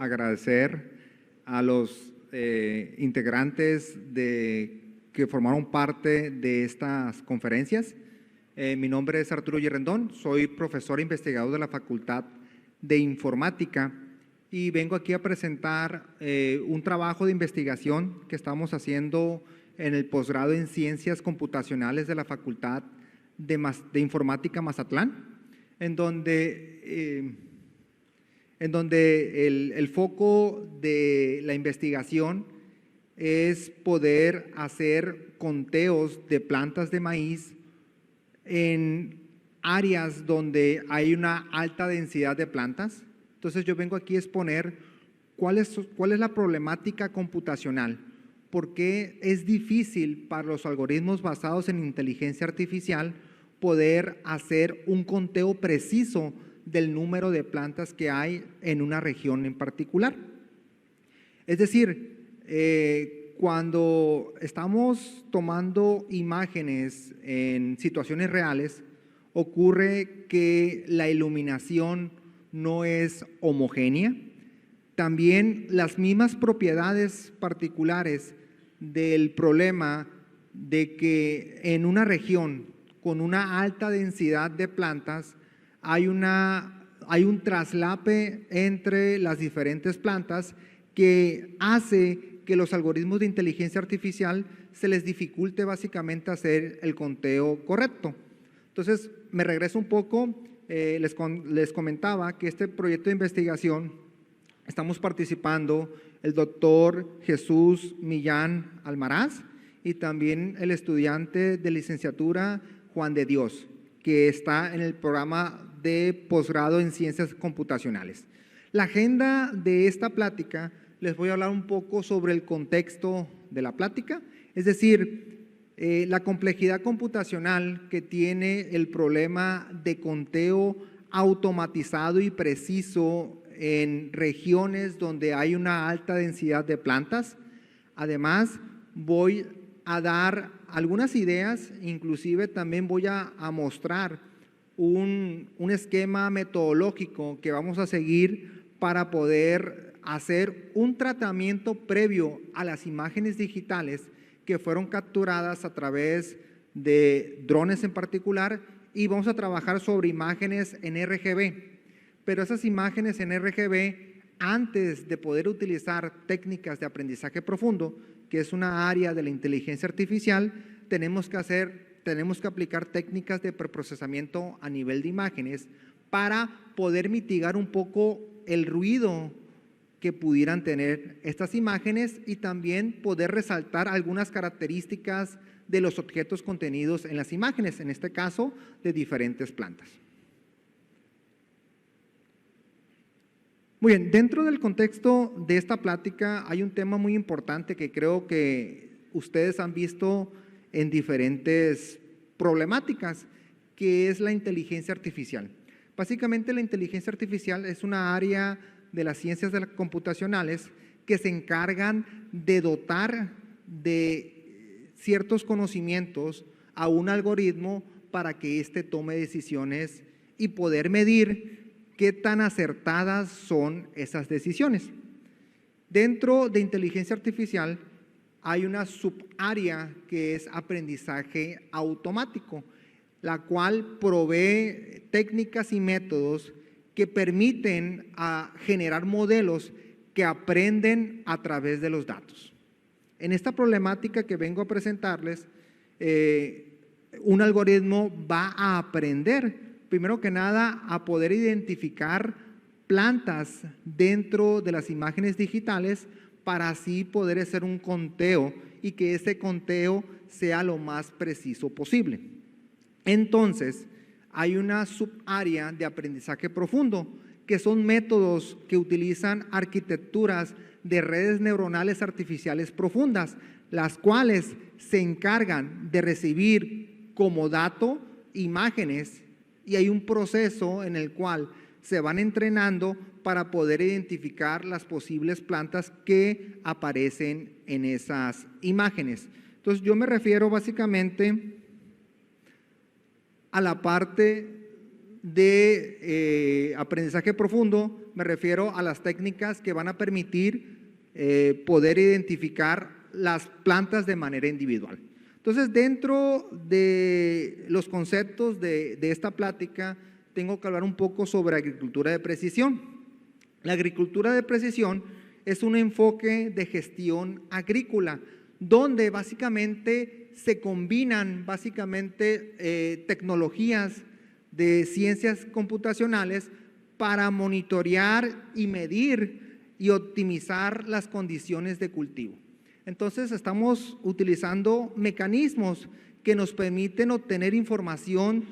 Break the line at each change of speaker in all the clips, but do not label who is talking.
agradecer a los integrantes que formaron parte de estas conferencias. Mi nombre es Arturo Yerrendón, soy profesor e investigador de la Facultad de Informática y vengo aquí a presentar un trabajo de investigación que estamos haciendo en el posgrado en Ciencias Computacionales de la Facultad de Informática Mazatlán, en donde el foco de la investigación es poder hacer conteos de plantas de maíz en áreas donde hay una alta densidad de plantas. Entonces yo vengo aquí a exponer cuál es la problemática computacional, por qué es difícil para los algoritmos basados en inteligencia artificial poder hacer un conteo preciso del número de plantas que hay en una región en particular. Es decir, cuando estamos tomando imágenes en situaciones reales, ocurre que la iluminación no es homogénea. También las mismas propiedades particulares del problema de que en una región con una alta densidad de plantas hay un traslape entre las diferentes plantas que hace que los algoritmos de inteligencia artificial se les dificulte básicamente hacer el conteo correcto. Entonces, me regreso un poco, les comentaba que este proyecto de investigación estamos participando el doctor Jesús Millán Almaraz y también el estudiante de licenciatura Juan de Dios, que está en el programa de posgrado en Ciencias Computacionales. La agenda de esta plática, les voy a hablar un poco sobre el contexto de la plática, es decir, la complejidad computacional que tiene el problema de conteo automatizado y preciso en regiones donde hay una alta densidad de plantas. Además, voy a dar algunas ideas, inclusive también voy a mostrar un esquema metodológico que vamos a seguir para poder hacer un tratamiento previo a las imágenes digitales que fueron capturadas a través de drones en particular, y vamos a trabajar sobre imágenes en RGB. Pero esas imágenes en RGB, antes de poder utilizar técnicas de aprendizaje profundo, que es una área de la inteligencia artificial, tenemos que aplicar técnicas de preprocesamiento a nivel de imágenes para poder mitigar un poco el ruido que pudieran tener estas imágenes y también poder resaltar algunas características de los objetos contenidos en las imágenes, en este caso de diferentes plantas. Muy bien, dentro del contexto de esta plática hay un tema muy importante que creo que ustedes han visto en diferentes problemáticas, que es la inteligencia artificial. Básicamente la inteligencia artificial es una área de las ciencias computacionales que se encargan de dotar de ciertos conocimientos a un algoritmo para que éste tome decisiones y poder medir qué tan acertadas son esas decisiones. Dentro de inteligencia artificial hay una subárea que es aprendizaje automático, la cual provee técnicas y métodos que permiten generar modelos que aprenden a través de los datos. En esta problemática que vengo a presentarles, un algoritmo va a aprender, primero que nada, a poder identificar plantas dentro de las imágenes digitales para así poder hacer un conteo y que ese conteo sea lo más preciso posible. Entonces, hay una subárea de aprendizaje profundo, que son métodos que utilizan arquitecturas de redes neuronales artificiales profundas, las cuales se encargan de recibir como dato imágenes y hay un proceso en el cual se van entrenando para poder identificar las posibles plantas que aparecen en esas imágenes. Entonces, yo me refiero básicamente a la parte de aprendizaje profundo me refiero a las técnicas que van a permitir poder identificar las plantas de manera individual. Entonces, dentro de los conceptos de esta plática, tengo que hablar un poco sobre agricultura de precisión. La agricultura de precisión es un enfoque de gestión agrícola, donde básicamente se combinan tecnologías de ciencias computacionales para monitorear y medir y optimizar las condiciones de cultivo. Entonces, estamos utilizando mecanismos que nos permiten obtener información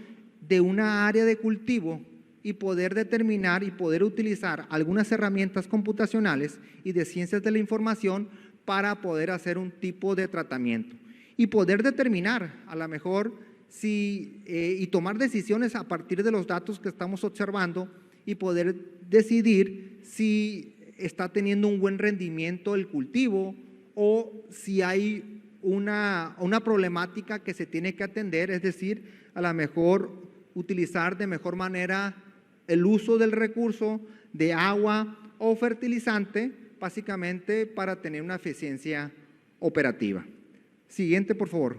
de una área de cultivo y poder determinar y poder utilizar algunas herramientas computacionales y de ciencias de la información para poder hacer un tipo de tratamiento y poder determinar a lo mejor y tomar decisiones a partir de los datos que estamos observando y poder decidir si está teniendo un buen rendimiento el cultivo o si hay una problemática que se tiene que atender, es decir, a lo mejor utilizar de mejor manera el uso del recurso de agua o fertilizante, básicamente para tener una eficiencia operativa. Siguiente, por favor.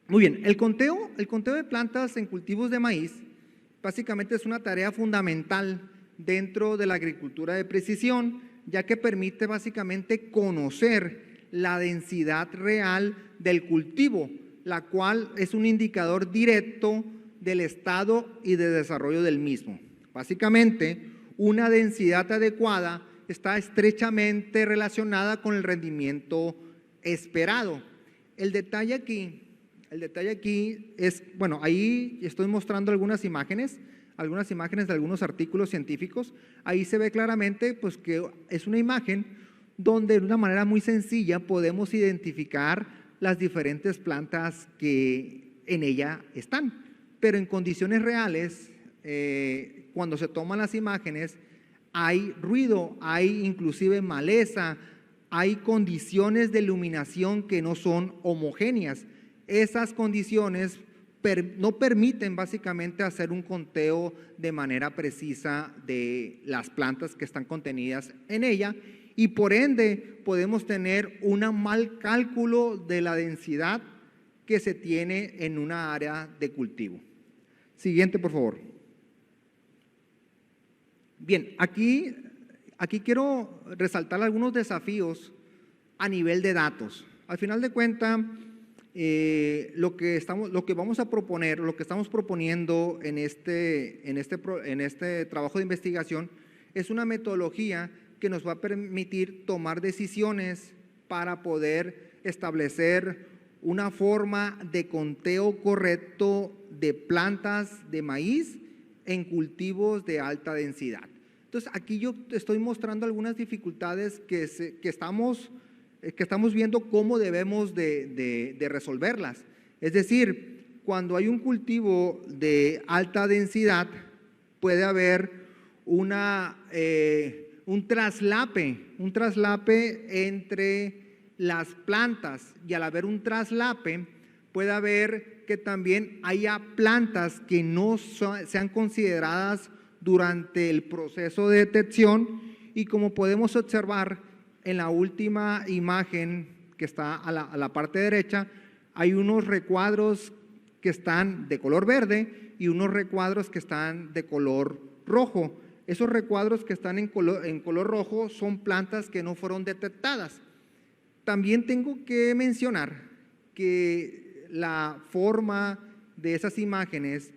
Muy bien, el conteo de plantas en cultivos de maíz básicamente es una tarea fundamental dentro de la agricultura de precisión, ya que permite básicamente conocer la densidad real del cultivo, la cual es un indicador directo del estado y de desarrollo del mismo. Básicamente, una densidad adecuada está estrechamente relacionada con el rendimiento esperado. El detalle aquí es, bueno, ahí estoy mostrando algunas imágenes de algunos artículos científicos. Ahí se ve claramente pues, que es una imagen donde de una manera muy sencilla podemos identificar las diferentes plantas que en ella están. Pero en condiciones reales, cuando se toman las imágenes, hay ruido, hay inclusive maleza, hay condiciones de iluminación que no son homogéneas. Esas condiciones no permiten básicamente hacer un conteo de manera precisa de las plantas que están contenidas en ella y por ende podemos tener un mal cálculo de la densidad que se tiene en una área de cultivo. Siguiente, por favor. Bien, aquí quiero resaltar algunos desafíos a nivel de datos. Al final de cuentas, lo que vamos a proponer, lo que estamos proponiendo en este trabajo de investigación es una metodología que nos va a permitir tomar decisiones para poder establecer una forma de conteo correcto de plantas de maíz en cultivos de alta densidad. Entonces, aquí yo estoy mostrando algunas dificultades que estamos viendo cómo debemos de resolverlas. Es decir, cuando hay un cultivo de alta densidad, puede haber un traslape entre las plantas y al haber un traslape, puede haber que también haya plantas que no sean consideradas durante el proceso de detección y como podemos observar en la última imagen que está a la parte derecha, hay unos recuadros que están de color verde y unos recuadros que están de color rojo. Esos recuadros que están en color rojo son plantas que no fueron detectadas. También tengo que mencionar que la forma de esas imágenes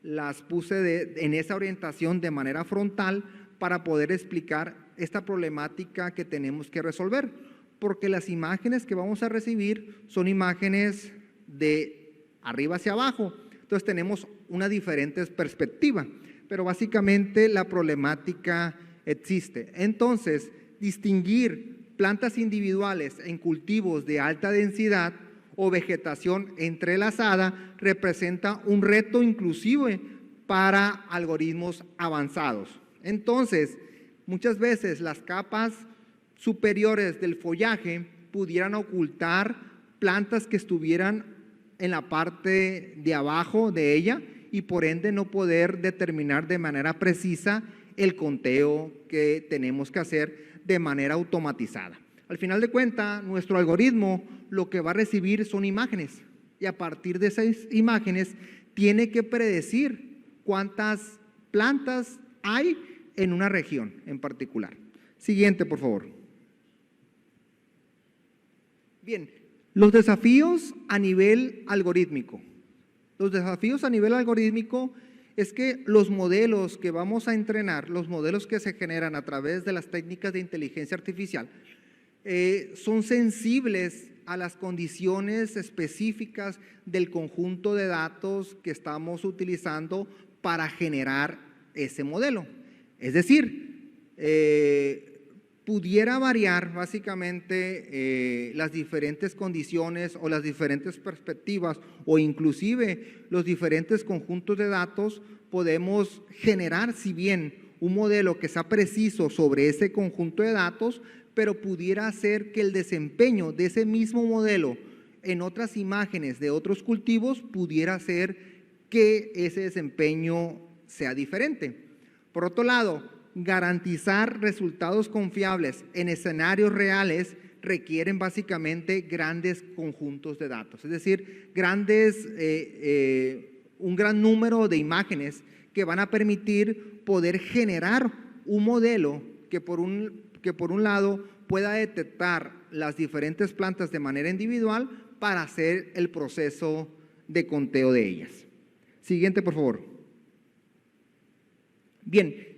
las puse en esa orientación de manera frontal para poder explicar esta problemática que tenemos que resolver, porque las imágenes que vamos a recibir son imágenes de arriba hacia abajo, entonces tenemos una diferente perspectiva, pero básicamente la problemática existe. Entonces, distinguir plantas individuales en cultivos de alta densidad o vegetación entrelazada representa un reto inclusive para algoritmos avanzados. Entonces, muchas veces las capas superiores del follaje pudieran ocultar plantas que estuvieran en la parte de abajo de ella y por ende no poder determinar de manera precisa el conteo que tenemos que hacer de manera automatizada. Al final de cuentas, nuestro algoritmo lo que va a recibir son imágenes y a partir de esas imágenes tiene que predecir cuántas plantas hay en una región en particular. Siguiente, por favor. Bien, los desafíos a nivel algorítmico. Los desafíos a nivel algorítmico es que los modelos que vamos a entrenar, los modelos que se generan a través de las técnicas de inteligencia artificial, son sensibles a las condiciones específicas del conjunto de datos que estamos utilizando para generar ese modelo. Es decir, pudiera variar básicamente las diferentes condiciones o las diferentes perspectivas o inclusive los diferentes conjuntos de datos. Podemos generar, si bien un modelo que sea preciso sobre ese conjunto de datos, pero pudiera hacer que el desempeño de ese mismo modelo en otras imágenes de otros cultivos pudiera hacer que ese desempeño sea diferente. Por otro lado, garantizar resultados confiables en escenarios reales requieren básicamente grandes conjuntos de datos, es decir, un gran número de imágenes que van a permitir poder generar un modelo que por un lado pueda detectar las diferentes plantas de manera individual para hacer el proceso de conteo de ellas. Siguiente, por favor. Bien.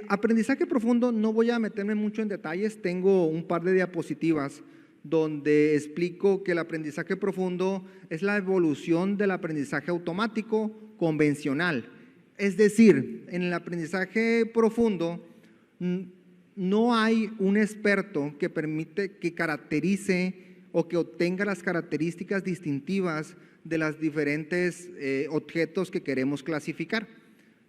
Aprendizaje profundo, no voy a meterme mucho en detalles, tengo un par de diapositivas donde explico que el aprendizaje profundo es la evolución del aprendizaje automático convencional. Es decir, en el aprendizaje profundo no hay un experto que caracterice o que obtenga las características distintivas de los diferentes objetos que queremos clasificar,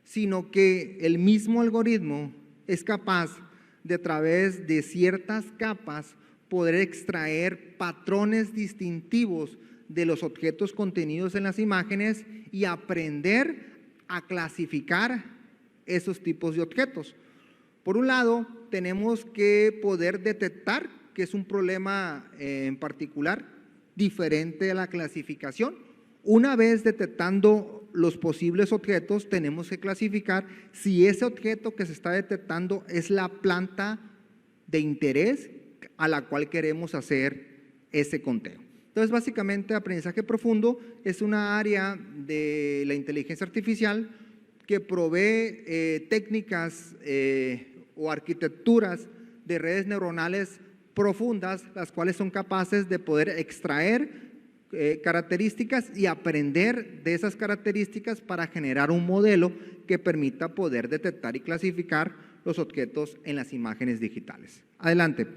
sino que el mismo algoritmo es capaz de a través de ciertas capas poder extraer patrones distintivos de los objetos contenidos en las imágenes y aprender a clasificar esos tipos de objetos. Por un lado, tenemos que poder detectar que es un problema en particular diferente a la clasificación. Una vez detectando los posibles objetos, tenemos que clasificar si ese objeto que se está detectando es la planta de interés a la cual queremos hacer ese conteo. Entonces, básicamente, aprendizaje profundo es una área de la inteligencia artificial que provee técnicas o arquitecturas de redes neuronales profundas, las cuales son capaces de poder extraer características y aprender de esas características para generar un modelo que permita poder detectar y clasificar los objetos en las imágenes digitales. Adelante.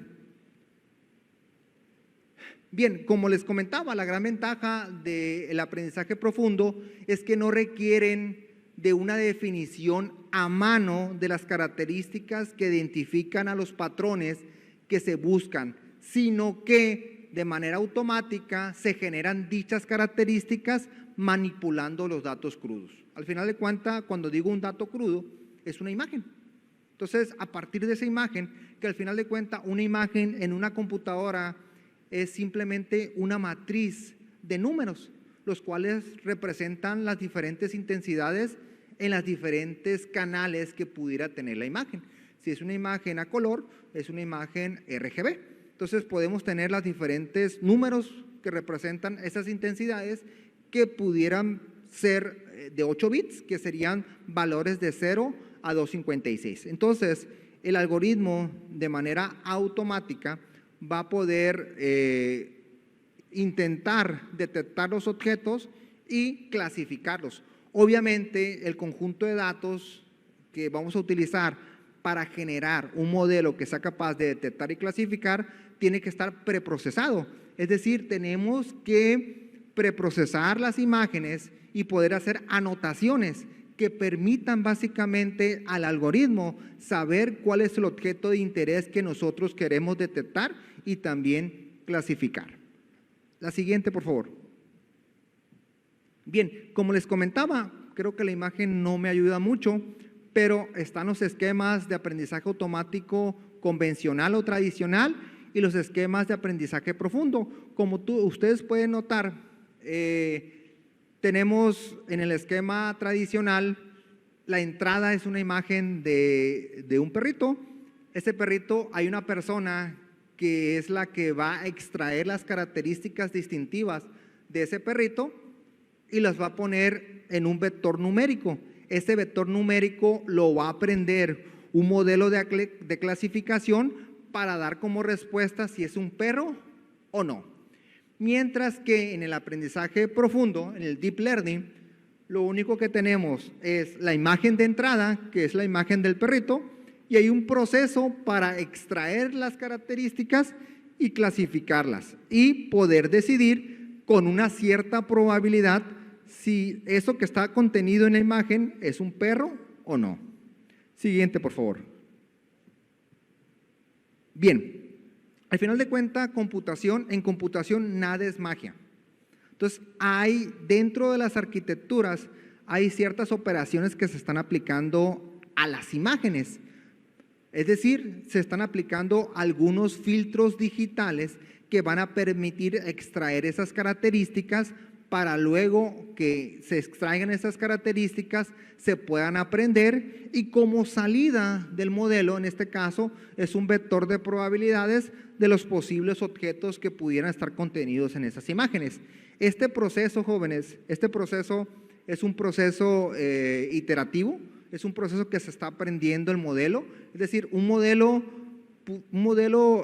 Bien, como les comentaba, la gran ventaja del aprendizaje profundo es que no requieren de una definición a mano de las características que identifican a los patrones que se buscan, sino que de manera automática se generan dichas características manipulando los datos crudos. Al final de cuentas, cuando digo un dato crudo, es una imagen. Entonces, a partir de esa imagen, que al final de cuentas una imagen en una computadora es simplemente una matriz de números, los cuales representan las diferentes intensidades en las diferentes canales que pudiera tener la imagen. Si es una imagen a color, es una imagen RGB. Entonces podemos tener los diferentes números que representan esas intensidades que pudieran ser de 8 bits, que serían valores de 0 a 256. Entonces, el algoritmo de manera automática va a poder intentar detectar los objetos y clasificarlos. Obviamente, el conjunto de datos que vamos a utilizar para generar un modelo que sea capaz de detectar y clasificar tiene que estar preprocesado. Es decir, tenemos que preprocesar las imágenes y poder hacer anotaciones que permitan básicamente al algoritmo saber cuál es el objeto de interés que nosotros queremos detectar y también clasificar. La siguiente, por favor. Bien, como les comentaba, creo que la imagen no me ayuda mucho, pero están los esquemas de aprendizaje automático convencional o tradicional y los esquemas de aprendizaje profundo. Como ustedes pueden notar, tenemos en el esquema tradicional, la entrada es una imagen de un perrito. Ese perrito, hay una persona que es la que va a extraer las características distintivas de ese perrito y las va a poner en un vector numérico. Ese vector numérico lo va a aprender un modelo de clasificación para dar como respuesta si es un perro o no. Mientras que en el aprendizaje profundo, en el deep learning, lo único que tenemos es la imagen de entrada, que es la imagen del perrito, y hay un proceso para extraer las características y clasificarlas y poder decidir con una cierta probabilidad si eso que está contenido en la imagen es un perro o no. Siguiente, por favor. Bien, al final de cuentas, en computación nada es magia. Entonces, hay dentro de las arquitecturas, hay ciertas operaciones que se están aplicando a las imágenes. Es decir, se están aplicando algunos filtros digitales que van a permitir extraer esas características para luego que se extraigan esas características, se puedan aprender y como salida del modelo, en este caso, es un vector de probabilidades de los posibles objetos que pudieran estar contenidos en esas imágenes. Este proceso, jóvenes, este proceso es un proceso iterativo, es un proceso que se está aprendiendo el modelo, es decir, un modelo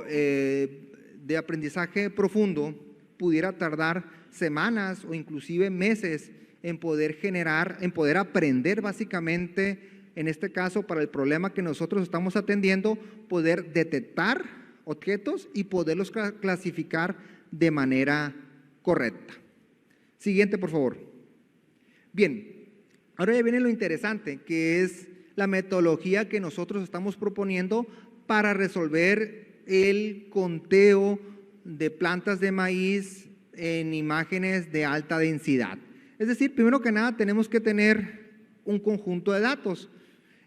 de aprendizaje profundo pudiera tardar semanas o inclusive meses en poder generar, en poder aprender básicamente, en este caso para el problema que nosotros estamos atendiendo, poder detectar objetos y poderlos clasificar de manera correcta. Siguiente, por favor. Bien, ahora ya viene lo interesante, que es la metodología que nosotros estamos proponiendo para resolver el conteo de plantas de maíz en imágenes de alta densidad. Es decir, primero que nada tenemos que tener un conjunto de datos.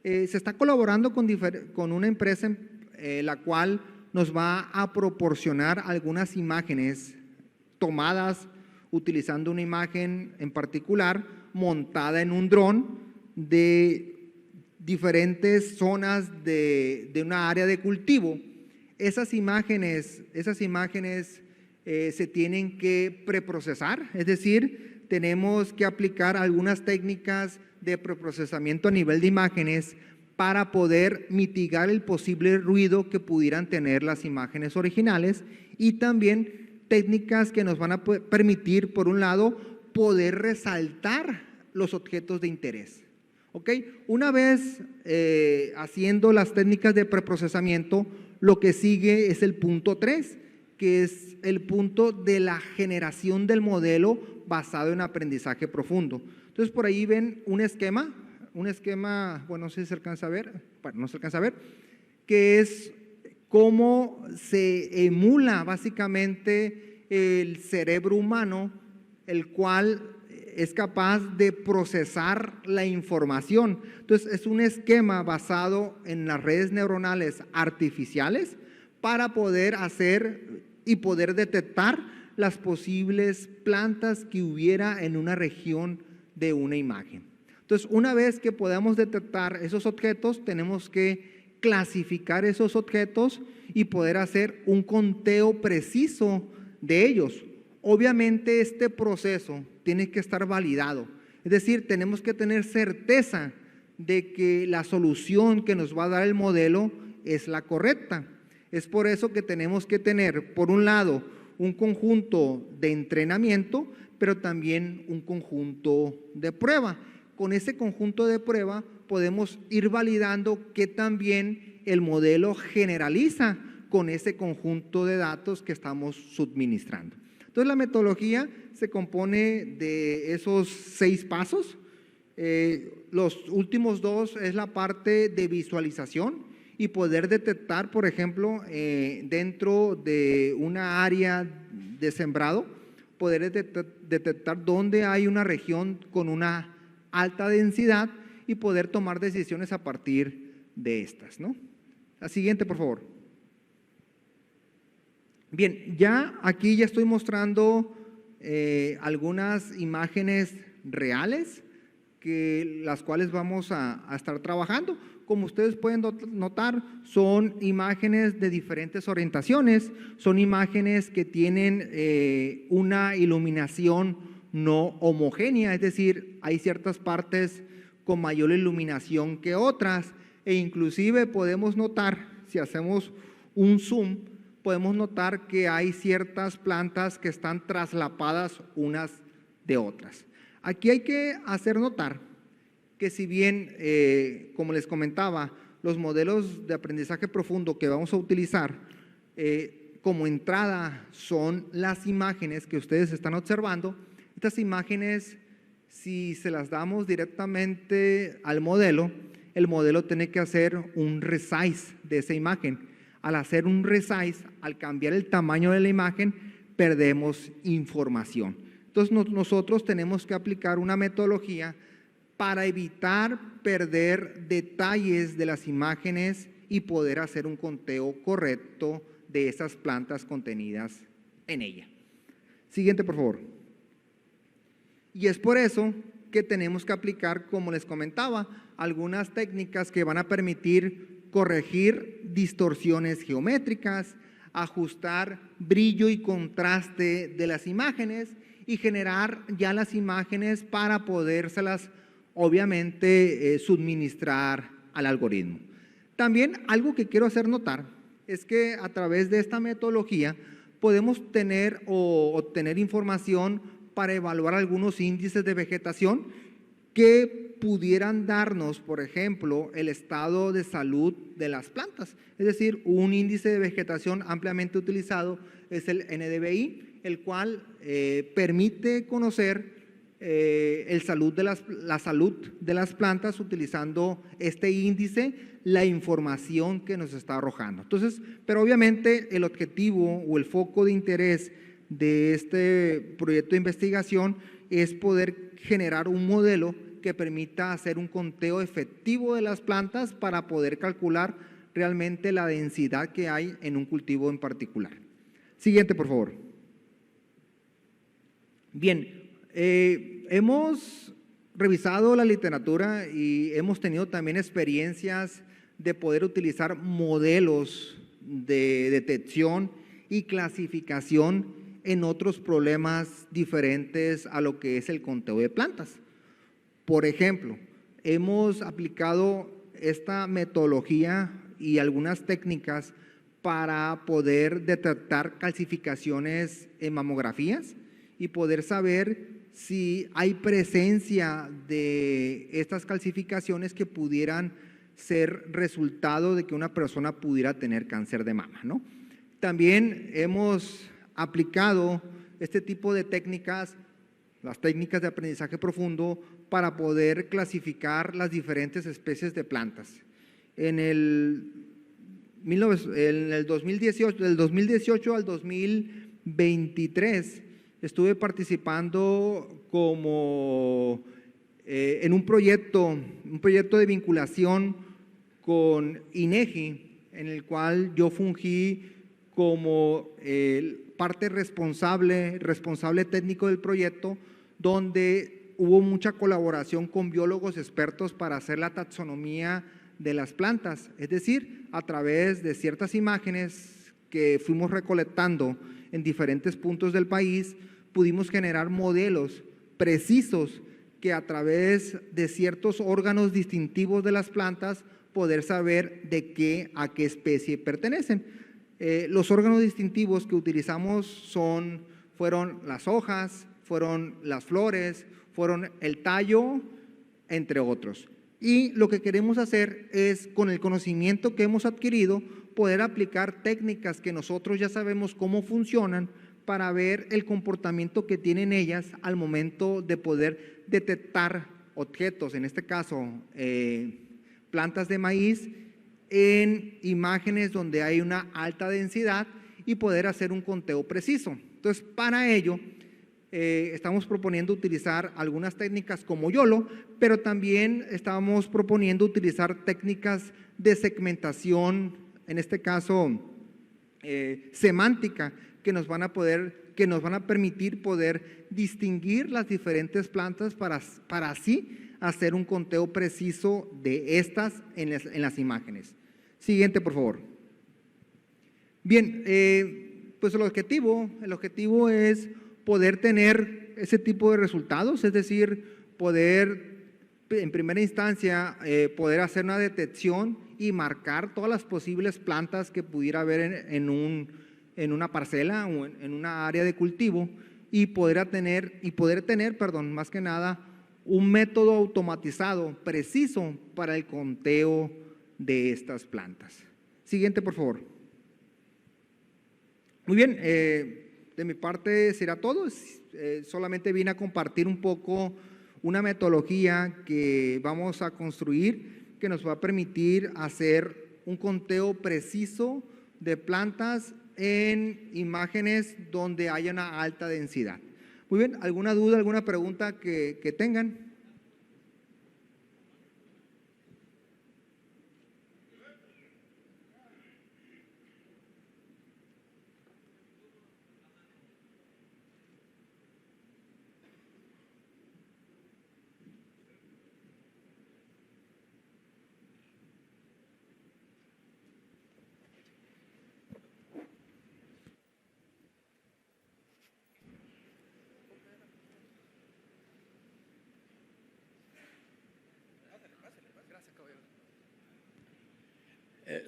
Se está colaborando con una empresa la cual nos va a proporcionar algunas imágenes tomadas utilizando una imagen en particular montada en un dron de diferentes zonas de una área de cultivo. Esas imágenes se tienen que preprocesar, es decir, tenemos que aplicar algunas técnicas de preprocesamiento a nivel de imágenes para poder mitigar el posible ruido que pudieran tener las imágenes originales y también técnicas que nos van a permitir, por un lado, poder resaltar los objetos de interés. ¿Ok? Una vez haciendo las técnicas de preprocesamiento, lo que sigue es el punto 3, que es el punto de la generación del modelo basado en aprendizaje profundo. Entonces, por ahí ven un esquema, bueno, no sé si se alcanza a ver, bueno, no se alcanza a ver, que es cómo se emula básicamente el cerebro humano, el cual es capaz de procesar la información. Entonces, es un esquema basado en las redes neuronales artificiales para poder hacer y poder detectar las posibles plantas que hubiera en una región de una imagen. Entonces, una vez que podamos detectar esos objetos, tenemos que clasificar esos objetos y poder hacer un conteo preciso de ellos. Obviamente, este proceso tiene que estar validado. Es decir, tenemos que tener certeza de que la solución que nos va a dar el modelo es la correcta. Es por eso que tenemos que tener, por un lado, un conjunto de entrenamiento, pero también un conjunto de prueba. Con ese conjunto de prueba podemos ir validando que también el modelo generaliza con ese conjunto de datos que estamos suministrando. Entonces, la metodología se compone de esos 6 pasos. Los últimos 2 es la parte de visualización y poder detectar, por ejemplo, dentro de una área de sembrado, poder detectar dónde hay una región con una alta densidad y poder tomar decisiones a partir de estas, ¿no? La siguiente, por favor. Bien, aquí ya estoy mostrando algunas imágenes reales las cuales vamos a estar trabajando. Como ustedes pueden notar, son imágenes de diferentes orientaciones, son imágenes que tienen una iluminación no homogénea, es decir, hay ciertas partes con mayor iluminación que otras, e inclusive podemos notar, si hacemos un zoom, podemos notar que hay ciertas plantas que están traslapadas unas de otras. Aquí hay que hacer notar que si bien, como les comentaba, los modelos de aprendizaje profundo que vamos a utilizar como entrada son las imágenes que ustedes están observando, estas imágenes, si se las damos directamente al modelo, el modelo tiene que hacer un resize de esa imagen. Al hacer un resize, al cambiar el tamaño de la imagen, perdemos información. Entonces nosotros tenemos que aplicar una metodología para evitar perder detalles de las imágenes y poder hacer un conteo correcto de esas plantas contenidas en ella. Siguiente, por favor. Y es por eso que tenemos que aplicar, como les comentaba, algunas técnicas que van a permitir corregir distorsiones geométricas, ajustar brillo y contraste de las imágenes y generar ya las imágenes para podérselas obviamente suministrar al algoritmo. También algo que quiero hacer notar es que a través de esta metodología podemos tener o obtener información para evaluar algunos índices de vegetación que pudieran darnos, por ejemplo, el estado de salud de las plantas. Es decir, un índice de vegetación ampliamente utilizado es el NDVI, el cual permite conocer la salud de las plantas utilizando este índice, la información que nos está arrojando. Entonces, pero obviamente el objetivo o el foco de interés de este proyecto de investigación es poder generar un modelo que permita hacer un conteo efectivo de las plantas para poder calcular realmente la densidad que hay en un cultivo en particular. Siguiente, por favor. Bien, hemos revisado la literatura y hemos tenido también experiencias de poder utilizar modelos de detección y clasificación en otros problemas diferentes a lo que es el conteo de plantas. Por ejemplo, hemos aplicado esta metodología y algunas técnicas para poder detectar calcificaciones en mamografías y poder saber si hay presencia de estas calcificaciones que pudieran ser resultado de que una persona pudiera tener cáncer de mama, ¿no? También hemos aplicado este tipo de técnicas, las técnicas de aprendizaje profundo, para poder clasificar las diferentes especies de plantas. En el 2018, del 2018 al 2023, estuve participando en un proyecto de vinculación con INEGI, en el cual yo fungí como parte responsable técnico del proyecto, donde hubo mucha colaboración con biólogos expertos para hacer la taxonomía de las plantas, es decir, a través de ciertas imágenes que fuimos recolectando en diferentes puntos del país, pudimos generar modelos precisos que a través de ciertos órganos distintivos de las plantas poder saber a qué especie pertenecen. Los órganos distintivos que utilizamos fueron las hojas, fueron las flores, fueron el tallo, entre otros. Y lo que queremos hacer es, con el conocimiento que hemos adquirido, poder aplicar técnicas que nosotros ya sabemos cómo funcionan para ver el comportamiento que tienen ellas al momento de poder detectar objetos, en este caso plantas de maíz, en imágenes donde hay una alta densidad y poder hacer un conteo preciso. Entonces, para ello, estamos proponiendo utilizar algunas técnicas como YOLO, pero también estamos proponiendo utilizar técnicas de segmentación, en este caso semántica, que nos van a permitir poder distinguir las diferentes plantas para así hacer un conteo preciso de estas en las imágenes. Siguiente, por favor. Bien, pues el objetivo es poder tener ese tipo de resultados, es decir, poder en primera instancia poder hacer una detección y marcar todas las posibles plantas que pudiera haber en una parcela o en una área de cultivo y poder tener, más que nada, un método automatizado preciso para el conteo de estas plantas. Siguiente, por favor. Muy bien, de mi parte será todo. Solamente vine a compartir un poco una metodología que vamos a construir que nos va a permitir hacer un conteo preciso de plantas en imágenes donde haya una alta densidad. Muy bien, ¿alguna duda, alguna pregunta que tengan?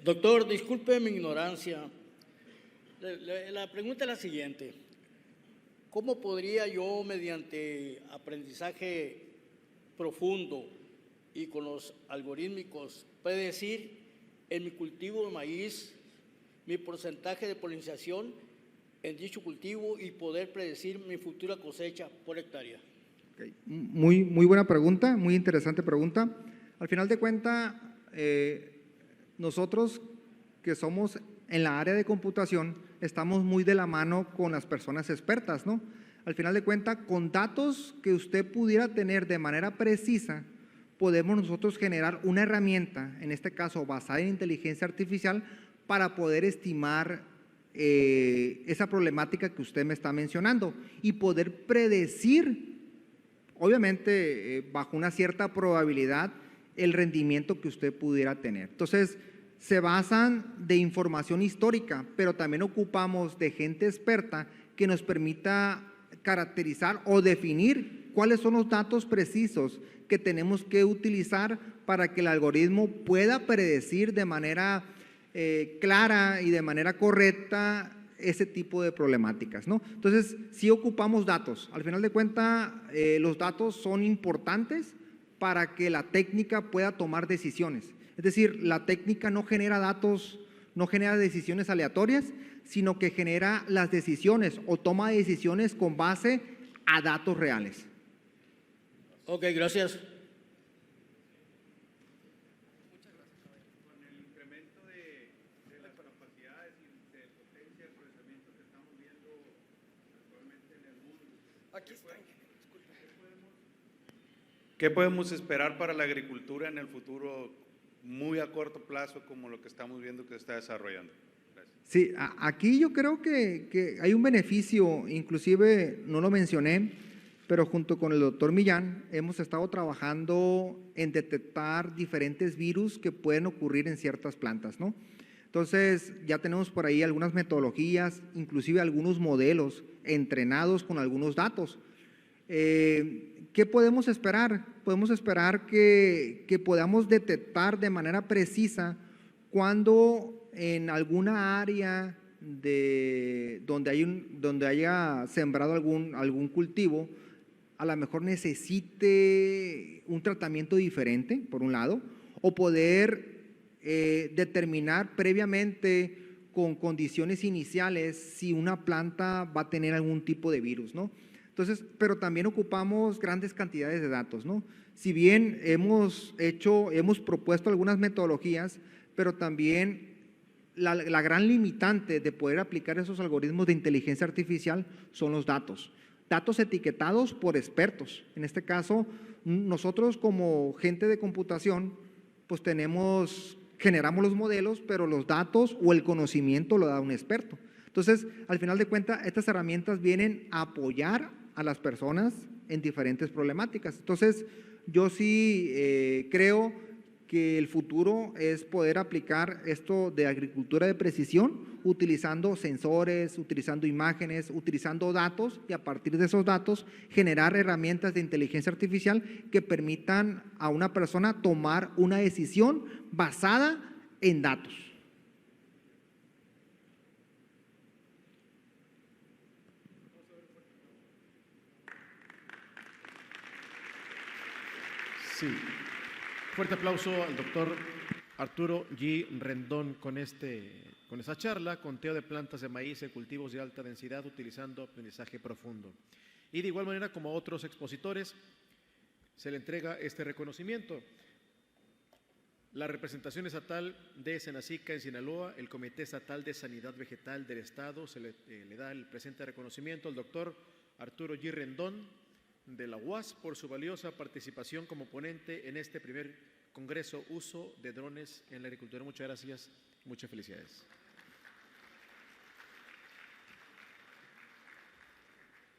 Doctor, disculpe mi ignorancia. La pregunta es la siguiente. ¿Cómo podría yo, mediante aprendizaje profundo y con los algorítmicos, predecir en mi cultivo de maíz mi porcentaje de polinización en dicho cultivo y poder predecir mi futura cosecha por hectárea?
Okay. Muy buena pregunta, muy interesante pregunta. Al final de cuentas, nosotros que somos en la área de computación, estamos muy de la mano con las personas expertas, ¿no? Al final de cuentas, con datos que usted pudiera tener de manera precisa, podemos nosotros generar una herramienta, en este caso basada en inteligencia artificial, para poder estimar esa problemática que usted me está mencionando y poder predecir, obviamente bajo una cierta probabilidad, el rendimiento que usted pudiera tener. Entonces, se basan de información histórica, pero también ocupamos de gente experta que nos permita caracterizar o definir cuáles son los datos precisos que tenemos que utilizar para que el algoritmo pueda predecir de manera clara y de manera correcta ese tipo de problemáticas, ¿no? Entonces, sí ocupamos datos. Al final de cuentas, los datos son importantes para que la técnica pueda tomar decisiones. Es decir, la técnica no genera datos, no genera decisiones aleatorias, sino que genera las decisiones o toma decisiones con base a datos reales.
Ok, gracias.
Muchas gracias. Con el incremento de las capacidades y de potencia de procesamiento que estamos viendo actualmente en el mundo, ¿qué podemos esperar para la agricultura en el futuro muy a corto plazo como lo que estamos viendo que se está desarrollando? Gracias.
Sí, aquí yo creo que hay un beneficio, inclusive no lo mencioné, pero junto con el doctor Millán hemos estado trabajando en detectar diferentes virus que pueden ocurrir en ciertas plantas, ¿no? Entonces ya tenemos por ahí algunas metodologías, inclusive algunos modelos entrenados con algunos datos. ¿Qué podemos esperar? Podemos esperar que podamos detectar de manera precisa cuando en alguna área donde haya sembrado algún cultivo, a lo mejor necesite un tratamiento diferente, por un lado, o poder determinar previamente con condiciones iniciales si una planta va a tener algún tipo de virus, ¿no? Entonces, pero también ocupamos grandes cantidades de datos, ¿no? Si bien hemos propuesto algunas metodologías, pero también la gran limitante de poder aplicar esos algoritmos de inteligencia artificial son los datos. datos etiquetados por expertos. En este caso, nosotros como gente de computación, pues generamos los modelos, pero los datos o el conocimiento lo da un experto. Entonces, al final de cuentas, estas herramientas vienen a apoyar a las personas en diferentes problemáticas. Entonces, yo sí creo que el futuro es poder aplicar esto de agricultura de precisión utilizando sensores, utilizando imágenes, utilizando datos, y a partir de esos datos generar herramientas de inteligencia artificial que permitan a una persona tomar una decisión basada en datos.
Sí. Fuerte aplauso al doctor Arturo G. Rendón con esta charla, conteo de plantas de maíz en cultivos de alta densidad utilizando aprendizaje profundo. Y de igual manera como a otros expositores, se le entrega este reconocimiento. La representación estatal de Senacica en Sinaloa, el Comité Estatal de Sanidad Vegetal del Estado, se le da el presente reconocimiento al doctor Arturo G. Rendón de la UAS por su valiosa participación como ponente en este primer Congreso Uso de Drones en la Agricultura. Muchas gracias, muchas felicidades.